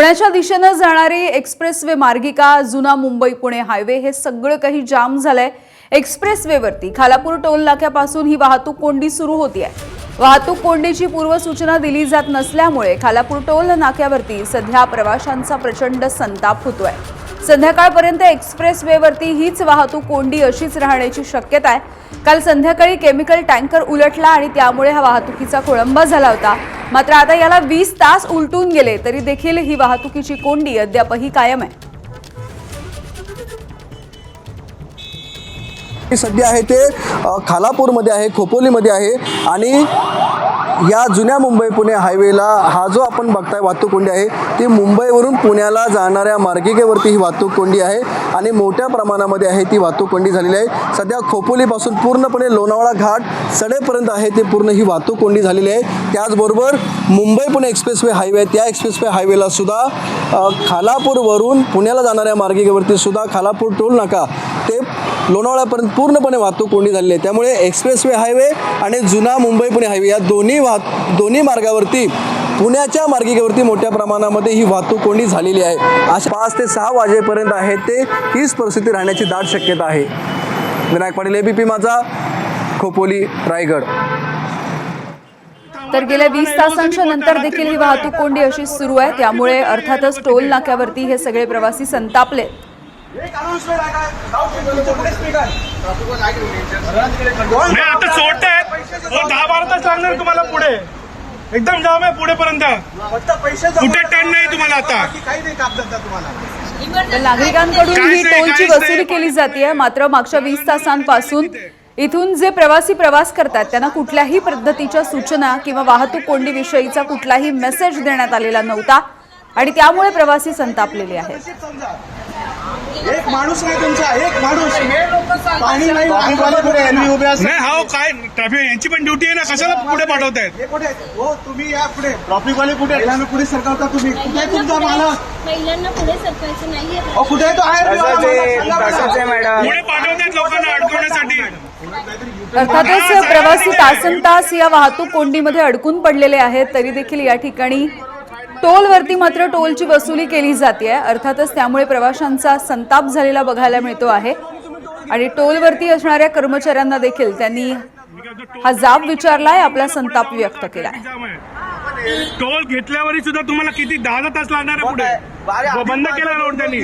पुण्याच्या दिशेने जाणारी एक्सप्रेसवे मार्गिका, जुना मुंबई पुणे हायवे हे सगळं काही जाम झालंय। एक्सप्रेसवेवरती खालापूर टोल नाक्यापासून ही वाहतूक कोंडी सुरू होतीये। वाहतूक कोंडीची पूर्वसूचना दिली जात नसल्यामुळे खालापूर टोल नाक्यावरती सध्या प्रवाशांचा प्रचंड संताप होतोय। संध्याकाळपर्यंत एक्सप्रेसवेवरती हीच वाहतूक कोंडी अशीच राहण्याची शक्यता आहे। काल संध्याकाळी केमिकल टँकर उलटला आणि त्यामुळे हा वाहतुकीचा खोळंबा झाला होता। मात्र आता याला 20 तास उलटून गेले तरी देखील ही वाहतुकीची कोंडी अद्यापही कायम आहे। सध्या आहे ते खालापूरमध्ये आहे, खोपोलीमध्ये आहे आणि या जुन्या मुंबई पुणे हायवेला हा जो आपण बघताय वाहतूक कोंडी आहे ती मुंबईवरून पुण्याला जाणाऱ्या मार्गिकेवरती ही वाहतूक कोंडी आहे आणि मोठ्या प्रमाणामध्ये आहे ती वाहतूक कोंडी झालेली आहे। सध्या खोपोलीपासून पूर्णपणे लोणावळा घाट सडेपर्यंत आहे ते पूर्ण ही वाहतूक कोंडी झालेली आहे। त्याचबरोबर मुंबई पुणे एक्सप्रेसवे हायवे त्या एक्सप्रेसवे हायवेला सुद्धा खालापूरवरून पुण्याला जाणाऱ्या मार्गिकेवरती सुद्धा खालापूर टोल नाका ते लोणावळ्यापर्यंत पूर्णपणे वाहतूक कोंडी झालेली आहे। त्यामुळे एक्सप्रेसवे हायवे आणि जुना मुंबई पुणे हायवे या दोन्ही मार्गावरती पुण्याच्या मार्गिकेवरती मोठ्या प्रमाणामध्ये ही वाहतूक कोंडी झालेली आहे। अशा 5 ते 6 वाजेपर्यंत आहे ते हीच परिस्थिती राहण्याची दाट शक्यता आहे। विनायक पाटील, एबीपी माझा, खोपोली, रायगड। तर गेल्या 20 तासांच्या नंतर देखील ही वाहतूक कोंडी अशीच सुरू आहे। त्यामुळे अर्थातच टोल नाक्यावरती हे सगळे प्रवासी संतापले। आता सोडतायत 10-12 तास लागणार तुम्हाला पुढे, एकदम जाम आहे पुढेपर्यंत, कुठे टर्न नाही तुम्हाला आता। नागरिकांकडून ही टोलची वसुली केली जाते। मात्र मागच्या 20 तासांपासून इथून जे प्रवासी प्रवास करतात त्यांना कुठल्याही पद्धतीच्या सूचना किंवा वाहतूक कोंडीविषयीचा कुठलाही मेसेज देण्यात आलेला नव्हता आणि त्यामुळे प्रवासी संतापलेले आहेत। एक माणूस नाही तुमचा, एक माणूस पाणी नाही, उभे नाही हा काय ट्रॅफिक यांची पण ड्युटी आहे ना, कशाला पुढे पाठवतायत? हो तुम्ही या पुढे, ट्रॉफिकवाले कुठे, महिलांना पुढे सरकारता तुम्ही, कुठे तुमचा मालक? महिलांना पुढे सरकायचं नाहीये। कुठे तो आहे पुढे पाठवतायत लोकांना अडकवण्यासाठी। अर्थातच प्रवासी तासनतास या वाहतूक कोंडीमध्ये अडकून पडलेले आहेत। तरी देखील या ठिकाणी टोलवरती मात्र टोलची वसुली केली जाते। अर्थातच त्यामुळे प्रवाशांचा संताप झालेला बघायला मिळतो आहे आणि टोलवरती असणाऱ्या कर्मचाऱ्यांना देखील त्यांनी हा जाब विचारलाय, आपला संताप व्यक्त केलाय। टोल घेतल्यावरही सुद्धा तुम्हाला किती 10 तास लागणार आहे पुढे, बंद केला रोड त्यांनी।